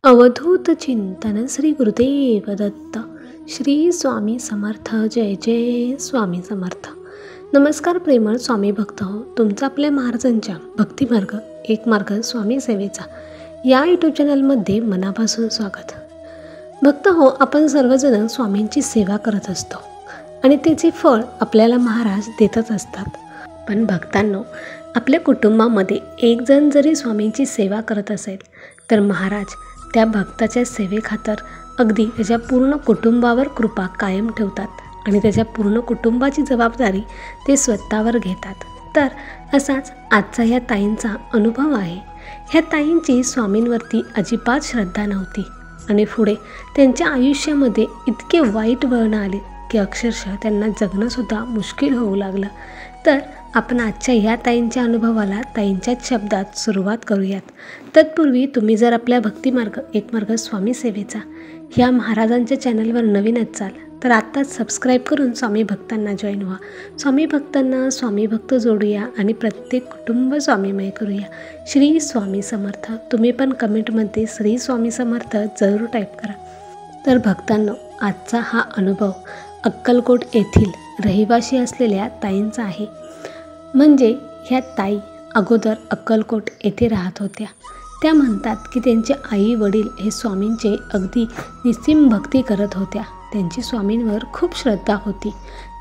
अवधूत चिंतन श्री गुरुदेव दत्त. श्री स्वामी समर्थ. जय जय स्वामी समर्थ. नमस्कार प्रेमळ स्वामी भक्त हो. तुमचं आपल्या महाराजांच्या भक्तिमार्ग एक मार्ग स्वामी सेवेचा या यूट्यूब चॅनलमध्ये मनापासून स्वागत. भक्त हो, आपण सर्वजण स्वामींची सेवा करत असतो आणि त्याचे फळ आपल्याला महाराज देतच असतात. पण भक्तांनो, आपल्या कुटुंबामध्ये एक जण जरी स्वामींची सेवा करत असेल तर महाराज त्या भक्ताच्या सेवेखातर अगदी त्याच्या पूर्ण कुटुंबावर कृपा कायम ठेवतात आणि त्याच्या पूर्ण कुटुंबाची जबाबदारी ते स्वतःवर घेतात. तर असाच आजचा ह्या ताईंचा अनुभव आहे. ह्या ताईंची स्वामींवरती अजिबात श्रद्धा नव्हती आणि पुढे त्यांच्या आयुष्यामध्ये इतके वाईट वळण आले की अक्षरशः त्यांना जगणंसुद्धा मुश्किल होऊ लागलं. तर आपण आजच्या ह्या ताईंच्या अनुभवाला ताईंच्याच शब्दात सुरुवात करूयात. तत्पूर्वी तुम्ही जर आपल्या भक्तिमार्ग एक मार्ग स्वामी सेवेचा ह्या महाराजांच्या चॅनलवर नवीन असाल तर आत्ताच सबस्क्राईब करून स्वामी भक्तांना जॉईन व्हा. स्वामी भक्तांना स्वामी भक्त जोडूया आणि प्रत्येक कुटुंब स्वामीमय करूया. श्री स्वामी समर्थ. तुम्ही पण कमेंटमध्ये श्री स्वामी समर्थ जरूर टाईप करा. तर भक्तांनो, आजचा हा अनुभव अक्कलकोट येथील रहिवासी असलेल्या ताईंचा आहे. म्हणजे ह्या ताई अगोदर अक्कलकोट येथे राहत होत्या. त्या म्हणतात की त्यांचे आई वडील हे स्वामींचे अगदी निस्सीम भक्ती करत होत्या. त्यांची स्वामींवर खूप श्रद्धा होती.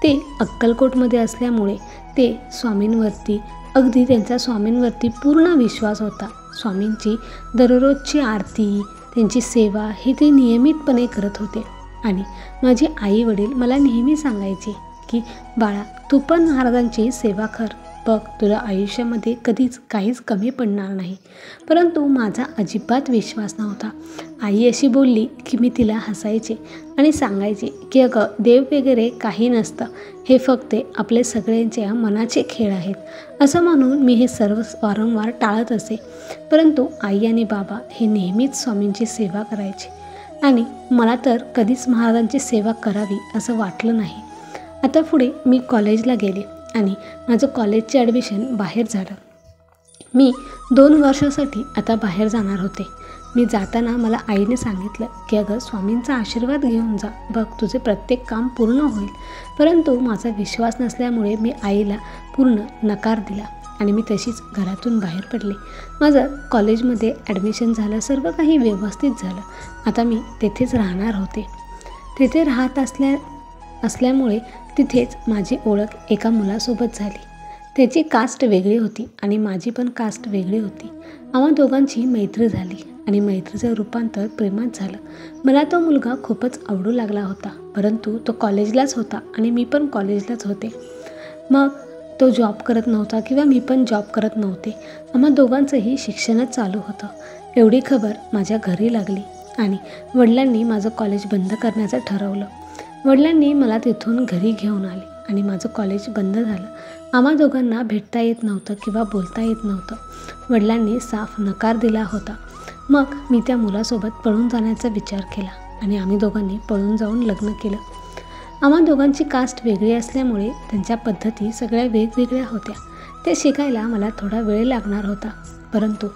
ते अक्कलकोटमध्ये असल्यामुळे ते स्वामींवरती अगदी त्यांचा स्वामींवरती पूर्ण विश्वास होता. स्वामींची दररोजची आरती, त्यांची सेवा हे ते नियमितपणे करत होते. आणि माझे आई वडील मला नेहमी सांगायचे की बाळा, तू पण महाराजांची सेवा कर, बघ तुला आयुष्यामध्ये कधीच काहीच कमी पडणार नाही. परंतु माझा अजिबात विश्वास नव्हता. आई अशी बोलली की मी तिला हसायचे आणि सांगायचे की अगं, देव वगैरे काही नसतं, हे फक्त आपले सगळ्यांच्या मनाचे खेळ आहेत. असं म्हणून मी हे सर्व वारंवार टाळत असे. परंतु आई आणि बाबा हे नेहमीच स्वामींची सेवा करायचे आणि मला तर कधीच महाराजांची सेवा करावी असं वाटलं नाही. आता पुढे मी कॉलेजला गेले आणि माझं कॉलेजचे ॲडमिशन बाहेर झालं. मी 2 वर्षासाठी आता बाहेर जाणार होते. मी जाताना मला आईने सांगितलं की अगं, स्वामींचा आशीर्वाद घेऊन जा, बघ तुझे प्रत्येक काम पूर्ण होईल. परंतु माझा विश्वास नसल्यामुळे मी आईला पूर्ण नकार दिला आणि मी तशीच घरातून बाहेर पडले. माझं कॉलेजमध्ये ॲडमिशन झालं, सर्व काही व्यवस्थित झालं. आता मी तेथेच राहणार होते. तेथे राहत असल्यामुळे तिथेच माझी ओळख एका मुलासोबत झाली. त्याची कास्ट वेगळी होती आणि माझी पण कास्ट वेगळी होती. आम्हा दोघांची मैत्री झाली आणि मैत्रीचं रूपांतर प्रेमात झालं. मला तो मुलगा खूपच आवडू लागला होता. परंतु तो कॉलेजलाच होता आणि मी पण कॉलेजलाच होते. मग तो जॉब करत नव्हता किंवा मी पण जॉब करत नव्हते. आम्हा दोघांचंही शिक्षणच चालू होतं. एवढी खबर माझ्या घरी लागली आणि वडिलांनी माझं कॉलेज बंद करण्याचं ठरवलं. वडिलांनी मला तिथून घरी घेऊन आले आणि माझं कॉलेज बंद झालं. आम्हा दोघांना भेटता येत नव्हतं किंवा बोलता येत नव्हतं. वडिलांनी साफ नकार दिला होता. मग मी त्या मुलासोबत पळून जाण्याचा विचार केला आणि आम्ही दोघांनी पळून जाऊन लग्न केलं. आम्हा दोघांची कास्ट वेगळी असल्यामुळे त्यांच्या पद्धती सगळ्या वेगवेगळ्या होत्या. ते शिकायला मला थोडा वेळ लागणार होता. परंतु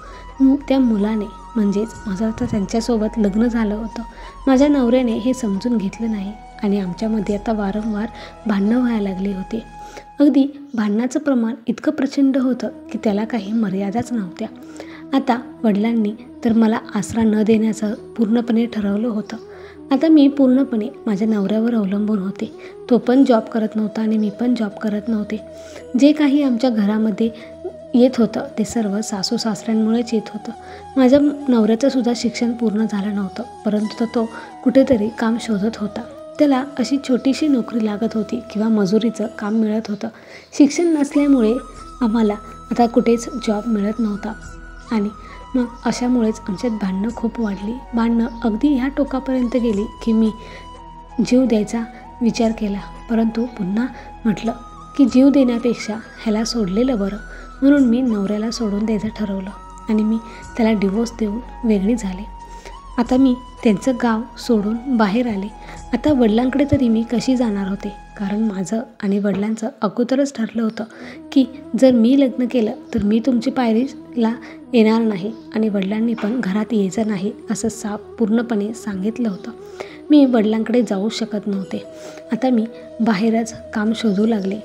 त्या मुलाने, म्हणजेच माझं आता त्यांच्यासोबत लग्न झालं होतं, माझ्या नवऱ्याने हे समजून घेतलं नाही आणि आमच्यामध्ये आता वारंवार भांडणं व्हायला लागली होती. अगदी भांडणाचं प्रमाण इतकं प्रचंड होतं की त्याला काही मर्यादाच नव्हत्या. आता वडिलांनी तर मला आसरा न देण्याचं पूर्णपणे ठरवलं होतं. आता मी पूर्णपणे माझ्या नवऱ्यावर अवलंबून होते. तो पण जॉब करत नव्हता आणि मी पण जॉब करत नव्हते. जे काही आमच्या घरामध्ये येत होतं ते सर्व सासू सासऱ्यांमुळेच येत होतं. माझ्या नवऱ्याचंसुद्धा शिक्षण पूर्ण झालं नव्हतं, परंतु तो कुठेतरी काम शोधत होता. त्याला अशी छोटीशी नोकरी लागत होती किंवा मजुरीचं काम मिळत होतं. शिक्षण नसल्यामुळे आम्हाला आता कुठेच जॉब मिळत नव्हता आणि मग अशामुळेच आमच्यात भांडणं खूप वाढली. भांडणं अगदी ह्या टोकापर्यंत गेली की मी जीव द्यायचा विचार केला. परंतु पुन्हा म्हटलं की जीव देण्यापेक्षा ह्याला सोडलेलं बरं, म्हणून मी नवऱ्याला सोडून द्यायचं ठरवलं आणि मी त्याला डिवोर्स देऊन वेगळी झाले. आता मी त्यांचं गाव सोडून बाहेर आले. आता वडिलांकडे तरी मी कशी जाणार होते. कारण माझं आणि वडिलांचं अगोदरच ठरलं होतं की जर मी लग्न केलं तर मी तुमची पायरीला येणार नाही आणि वडिलांनी पण घरात यायचं नाही असं पूर्णपणे सांगितलं होतं. मी वडिलांकडे जाऊ शकत नव्हते. आता मी बाहेरच काम शोधू लागले.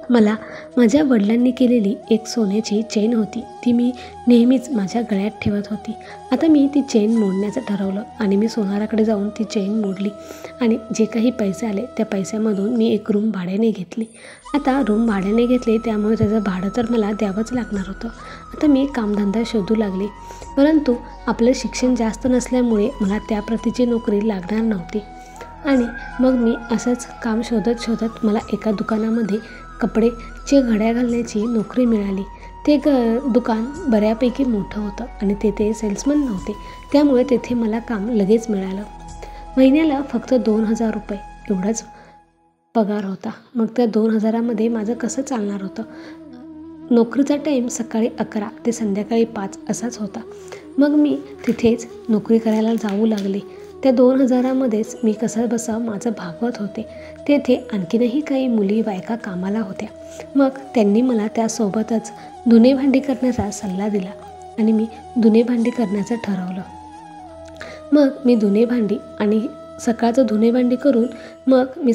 मला माझ्या वडिलांनी केलेली एक सोन्याची चेन होती, ती मी नेहमीच माझ्या गळ्यात ठेवत होती. आता मी ती चेन मोडण्याचं ठरवलं आणि मी सोनाराकडे जाऊन ती चेन मोडली आणि जे काही पैसे आले त्या पैशामधून मी एक रूम भाड्याने घेतली. आता रूम भाड्याने घेतली त्यामुळे त्याचं भाडं तर मला द्यावंच लागणार होतं. आता मी कामधंदा शोधू लागले, परंतु आपलं शिक्षण जास्त नसल्यामुळे मला त्या प्रतीची नोकरी लागणार नव्हती. आणि मग मी असंच काम शोधत शोधत मला एका दुकानामध्ये कपडेचे घड्या घालण्याची नोकरी मिळाली. ते दुकान बऱ्यापैकी मोठं होतं आणि तेथे सेल्समन नव्हते, त्यामुळे तेथे मला काम लगेच मिळालं. महिन्याला फक्त 2,000 रुपये एवढाच पगार होता. मग त्या 2,000मध्ये माझं कसं चालणार होतं? नोकरीचा टाईम सकाळी 11 ते संध्याकाळी 5 असाच होता. मग मी तिथेच नोकरी करायला जाऊ लागले. त्या 2,000मध्येच मी कसं बसं माझं भागवत होते. तेथे आणखीनही काही मुली बायका कामाला होत्या. मग त्यांनी मला त्यासोबतच धुणेभांडी करण्याचा सल्ला दिला आणि मी धुणेभांडी करण्याचं ठरवलं. मग मी धुणेभांडी आणि सकाळचं धुणेभांडी करून मग मी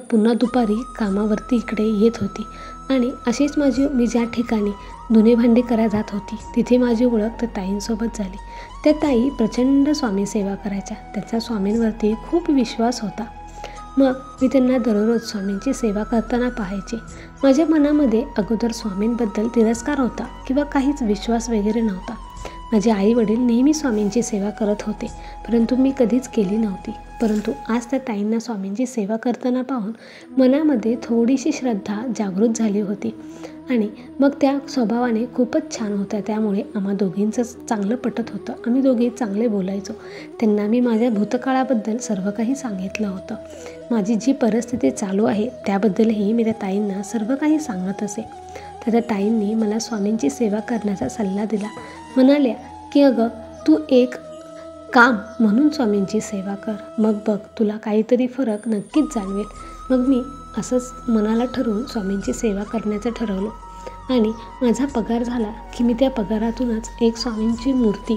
पुन्हा दुपारी कामावरती इकडे येत होती. आणि अशीच मी ज्या ठिकाणी धुणेभांडी करायला जात होती तिथे माझी ओळख त्या ताईंसोबत झाली. त्या ताई प्रचंड स्वामी सेवा करायच्या. त्यांचा स्वामींवरती खूप विश्वास होता. मग मी त्यांना दररोज स्वामींची सेवा करताना पाहायचे. माझ्या मनामध्ये अगोदर स्वामींबद्दल तिरस्कार होता किंवा काहीच विश्वास वगैरे नव्हता. माझे आई वडील नेहमी स्वामींची सेवा करत होते, परंतु मी कधीच केली नव्हती. परंतु आज त्या ताईंना स्वामींची सेवा करताना पाहून मनामध्ये थोडीशी श्रद्धा जागृत झाली होती आणि मग त्या स्वभावाने खूपच छान होत्या. त्यामुळे आम्हा दोघींचं चांगलं पटत होतं. आम्ही दोघी चांगले बोलायचो. त्यांना मी माझ्या भूतकाळाबद्दल सर्व काही सांगितलं होतं. माझी जी परिस्थिती चालू आहे त्याबद्दलही मी त्या ताईंना सर्व काही सांगत असे. तर त्या ताईंनी मला स्वामींची सेवा करण्याचा सल्ला दिला. म्हणाल्या की अगं तू एक काम म्हणून स्वामींची सेवा कर, मग बघ तुला काहीतरी फरक नक्कीच जाणवेल. मग मी असंच मनाला ठरवून स्वामींची सेवा करण्याचं ठरवलं आणि माझा पगार झाला की मी त्या पगारातूनच एक स्वामींची मूर्ती,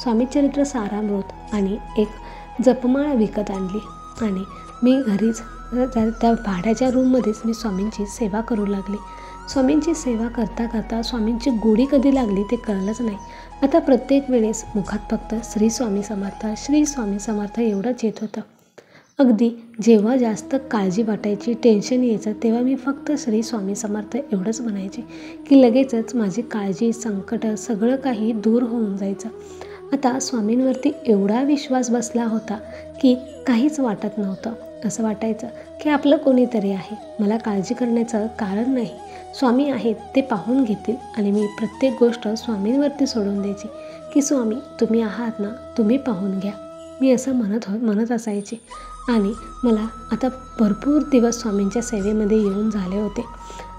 स्वामीचरित्र सारामृत आणि एक जपमाळा विकत आणली आणि मी घरीच त्या भाड्याच्या रूममध्येच मी स्वामींची सेवा करू लागले. स्वामींची सेवा करता करता स्वामींची गोडी कधी लागली ते कळलंच नाही. आता प्रत्येक वेळेस मुखात फक्त श्री स्वामी समर्थ, श्री स्वामी समर्थ एवढंच येत होतं. अगदी जेव्हा जास्त काळजी वाटायची, टेन्शन यायचं, तेव्हा मी फक्त श्री स्वामी समर्थ एवढंच म्हणायचे की लगेचच माझी काळजी, संकट सगळं काही दूर होऊन जायचं. आता स्वामींवरती एवढा विश्वास बसला होता की काहीच वाटत नव्हतं. असं वाटायचं की आपलं कोणीतरी आहे, मला काळजी करण्याचं कारण नाही. स्वामी आहेत ते पाहून घेतील आणि मी प्रत्येक गोष्ट स्वामींवरती सोडून द्यायची की स्वामी तुम्ही आहात ना, तुम्ही पाहून घ्या. मी असं म्हणत असायचे. आणि मला आता भरपूर दिवस स्वामींच्या सेवेमध्ये येऊन झाले होते.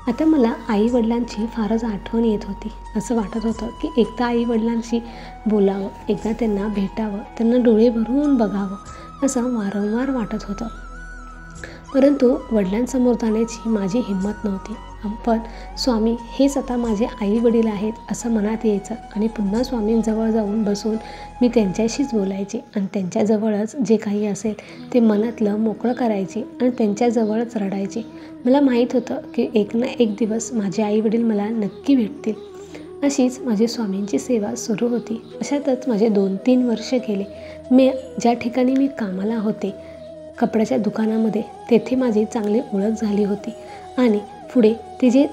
आता मला आईवडिलांची फारच आठवण येत होती. असं वाटत होतं की एकदा आईवडिलांशी बोलावं, एकदा त्यांना भेटावं, त्यांना डोळे भरून बघावं असं वारंवार वाटत होतं. परंतु वडिलांसमोर जाण्याची माझी हिंमत नव्हती. पण स्वामी हेच आता माझे आई वडील आहेत असं मनात यायचं आणि पुन्हा स्वामींजवळ जाऊन बसून मी त्यांच्याशीच बोलायचे आणि त्यांच्याजवळच जे काही असेल ते मनातलं मोकळं करायचे आणि त्यांच्याजवळच रडायचे. मला माहीत होतं की एक ना एक दिवस माझे आई वडील मला नक्की भेटतील. अशीच माझी स्वामींची सेवा सुरू होती. अशातच माझे 2-3 वर्ष गेले. ज्या ठिकाणी मी कामाला होते कपड्याच्या दुकानामध्ये, तेथे माझी चांगली ओळख झाली होती आणि पुढे ते जे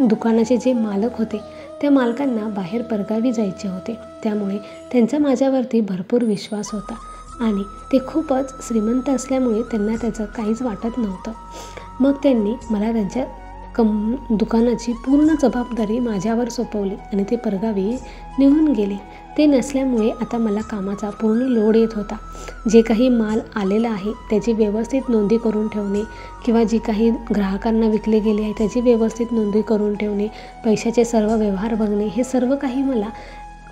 दुकानाचे जे मालक होते त्या मालकांना बाहेर परगावी जायचे होते. त्यामुळे त्यांचा माझ्यावरती भरपूर विश्वास होता आणि ते खूपच श्रीमंत असल्यामुळे त्यांना त्याचं काहीच वाटत नव्हतं. मग त्यांनी मला त्यांच्या दुकानाची पूर्ण जबाबदारी माझ्यावर सोपवली आणि ते परगावी निघून गेले. ते नसल्यामुळे आता मला कामाचा पूर्ण लोड येत होता. जे काही माल आलेला आहे त्याची व्यवस्थित नोंदी करून ठेवणे किंवा जी काही ग्राहकांना विकले गेले आहे त्याची व्यवस्थित नोंदी करून ठेवणे, पैशाचे सर्व व्यवहार बघणे, हे सर्व काही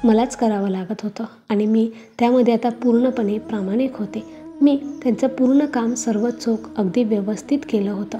मलाच करावं लागत होतं आणि मी त्यामध्ये आता पूर्णपणे प्रामाणिक होते. मी त्यांचं पूर्ण काम सर्व चोख अगदी व्यवस्थित केलं होतं.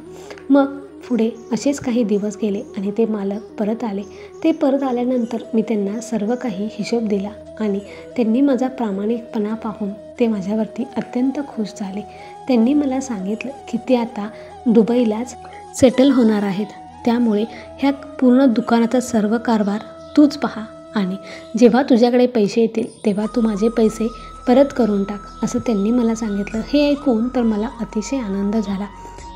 मग पुढे असेच काही दिवस गेले आणि ते मालक परत आले. ते परत आल्यानंतर मी त्यांना सर्व काही हिशोब दिला आणि त्यांनी माझा प्रामाणिकपणा पाहून ते माझ्यावरती अत्यंत खुश झाले. त्यांनी मला सांगितलं की ते आता दुबईलाच सेटल होणार आहेत, त्यामुळे ह्या पूर्ण दुकानाचा सर्व कारभार तूच पहा आणि जेव्हा तुझ्याकडे पैसे येतील तेव्हा तू माझे पैसे परत करून टाक, असं त्यांनी मला सांगितलं. हे ऐकून तर मला अतिशय आनंद झाला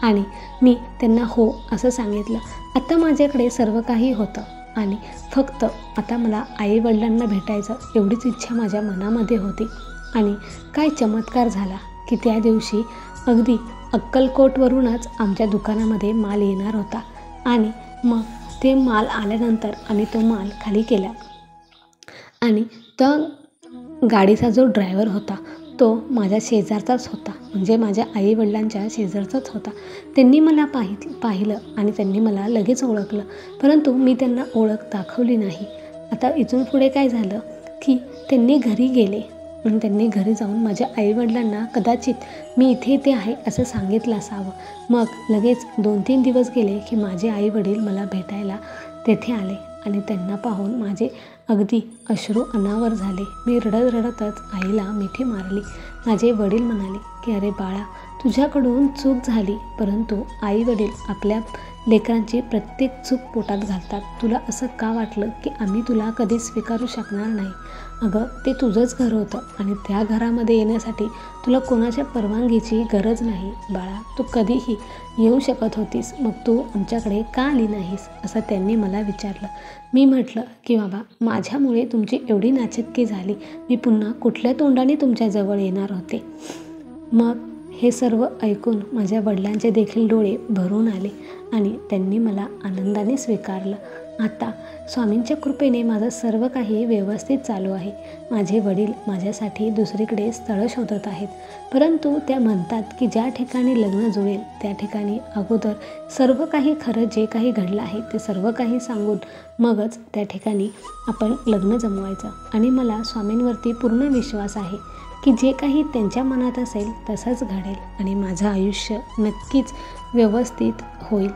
आणि मी त्यांना हो असं सांगितलं. आता माझ्याकडे सर्व काही होतं आणि फक्त आता मला आईवडिलांना भेटायचं एवढीच इच्छा माझ्या मनामध्ये होती. आणि काय चमत्कार झाला की त्या दिवशी अगदी अक्कलकोटवरूनच आमच्या दुकानामध्ये माल येणार होता आणि मग ते माल आल्यानंतर आम्ही तो माल खाली केला आणि तो गाडीचा जो ड्रायव्हर होता तो माझ्या शेजारचाच होता, म्हणजे माझ्या आईवडिलांच्या शेजारचाच होता. त्यांनी मला पाहिलं आणि त्यांनी मला लगेच ओळखलं, परंतु मी त्यांना ओळख दाखवली नाही. आता इथून पुढे काय झालं की त्यांनी घरी गेले आणि त्यांनी घरी जाऊन माझ्या आईवडिलांना कदाचित मी इथे आहे असं सांगितलं असावं. मग लगेच 2-3 दिवस गेले की माझे आईवडील मला भेटायला तेथे आले आणि त्यांना पाहून माझे अगदी अश्रू अनावर झाले. मी रडतच आईला मिठी मारली. माझे वडील म्हणाले की अरे बाळा, तुझ्याकडून चूक झाली, परंतु आईवडील आपल्या लेकरांची प्रत्येक चूक पोटात घालतात. तुला असं का वाटलं की आम्ही तुला कधी स्वीकारू शकणार नाही? अगं, ते तुझंच घर होतं आणि त्या घरामध्ये येण्यासाठी तुला कोणाच्या परवानगीची गरज नाही. बाळा, तू कधीही येऊ शकत होतीस, मग तू आमच्याकडे का आली नाहीस, असं त्यांनी मला विचारलं. मी म्हटलं की बाबा, माझ्यामुळे तुमची एवढी नाचक्की झाली, मी पुन्हा कुठल्या तोंडाने तुमच्याजवळ येणार होते. मग हे सर्व ऐकून माझ्या वडिलांचे देखील डोळे भरून आले आणि त्यांनी मला आनंदाने स्वीकारलं. आता स्वामींच्या कृपेने माझं सर्व काही व्यवस्थित चालू आहे. माझे वडील माझ्यासाठी दुसरीकडे स्थळं शोधत आहेत, परंतु त्या म्हणतात की ज्या ठिकाणी लग्न जुळेल त्या ठिकाणी अगोदर सर्व काही खरं जे काही घडलं आहे ते सर्व काही सांगून मगच त्या ठिकाणी आपण लग्न जमवायचं. आणि मला स्वामींवरती पूर्ण विश्वास आहे की जे काही त्यांच्या मनात असेल तसंच घडेल आणि माझं आयुष्य नक्कीच व्यवस्थित होईल.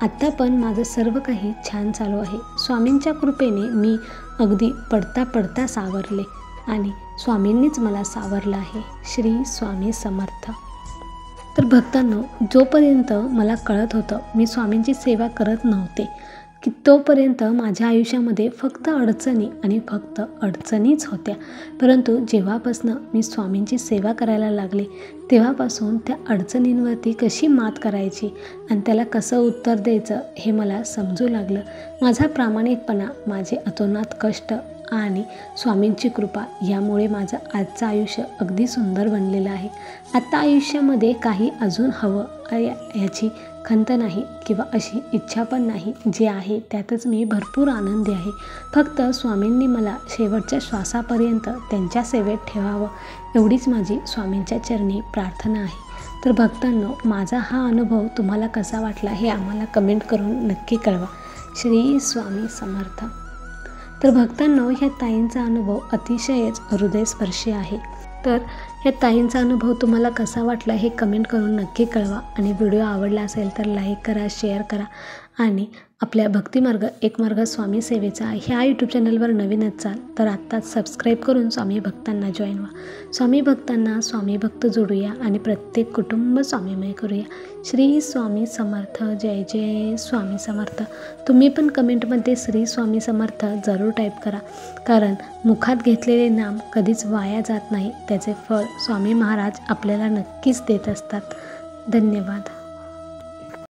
आत्ता पण माझं सर्व काही छान चालू आहे. स्वामींच्या कृपेने मी अगदी पडता सावरले आणि स्वामींनीच मला सावरलं आहे. श्री स्वामी समर्थ. तर भक्तांनो, जोपर्यंत मला कळत होतं मी स्वामींची सेवा करत नव्हते की तोपर्यंत माझ्या आयुष्यामध्ये फक्त अडचणी आणि फक्त अडचणीच होत्या. परंतु जेव्हापासून मी स्वामींची सेवा करायला लागले तेव्हापासून त्या अडचणींवरती कशी मात करायची आणि त्याला कसं उत्तर द्यायचं हे मला समजू लागलं. माझा प्रामाणिकपणा, माझे अतोनात कष्ट आणि स्वामींची कृपा यामुळे माझं आजचं आयुष्य अगदी सुंदर बनलेलं आहे. आता आयुष्यामध्ये काही अजून हवं याची खंत नाही किंवा अशी इच्छा पण नाही. जे आहे त्यातच मी भरपूर आनंदी आहे. फक्त स्वामींनी मला शेवटच्या श्वासापर्यंत त्यांच्या सेवेत ठेवावं एवढीच माझी स्वामींच्या चरणी प्रार्थना आहे. तर भक्तांनो, माझा हा अनुभव तुम्हाला कसा वाटला हे आम्हाला कमेंट करून नक्की कळवा. श्री स्वामी समर्थ. तर भक्तांनो, ह्या ताईंचा अनुभव अतिशयच हृदयस्पर्शी आहे. तर ह्या ताईंचा अनुभव तुम्हाला कसा वाटला हे कमेंट करून नक्की कळवा आणि व्हिडिओ आवडला असेल तर लाईक करा, शेअर करा आणि आपल्या भक्तिमार्ग एक मार्ग स्वामी सेवेचा ह्या यूट्यूब चॅनलवर नवीन असाल तर आत्ताच सबस्क्राईब करून स्वामी भक्तांना जॉईन व्हा. स्वामी भक्तांना स्वामी भक्त जोडूया आणि प्रत्येक कुटुंब स्वामीमय करूया. श्री स्वामी समर्थ. जय जय स्वामी समर्थ. तुम्ही पण कमेंटमध्ये श्री स्वामी समर्थ जरूर टाईप करा, कारण मुखात घेतलेले नाम कधीच वाया जात नाही. त्याचे फळ स्वामी महाराज आपल्याला नक्कीच देत असतात. धन्यवाद.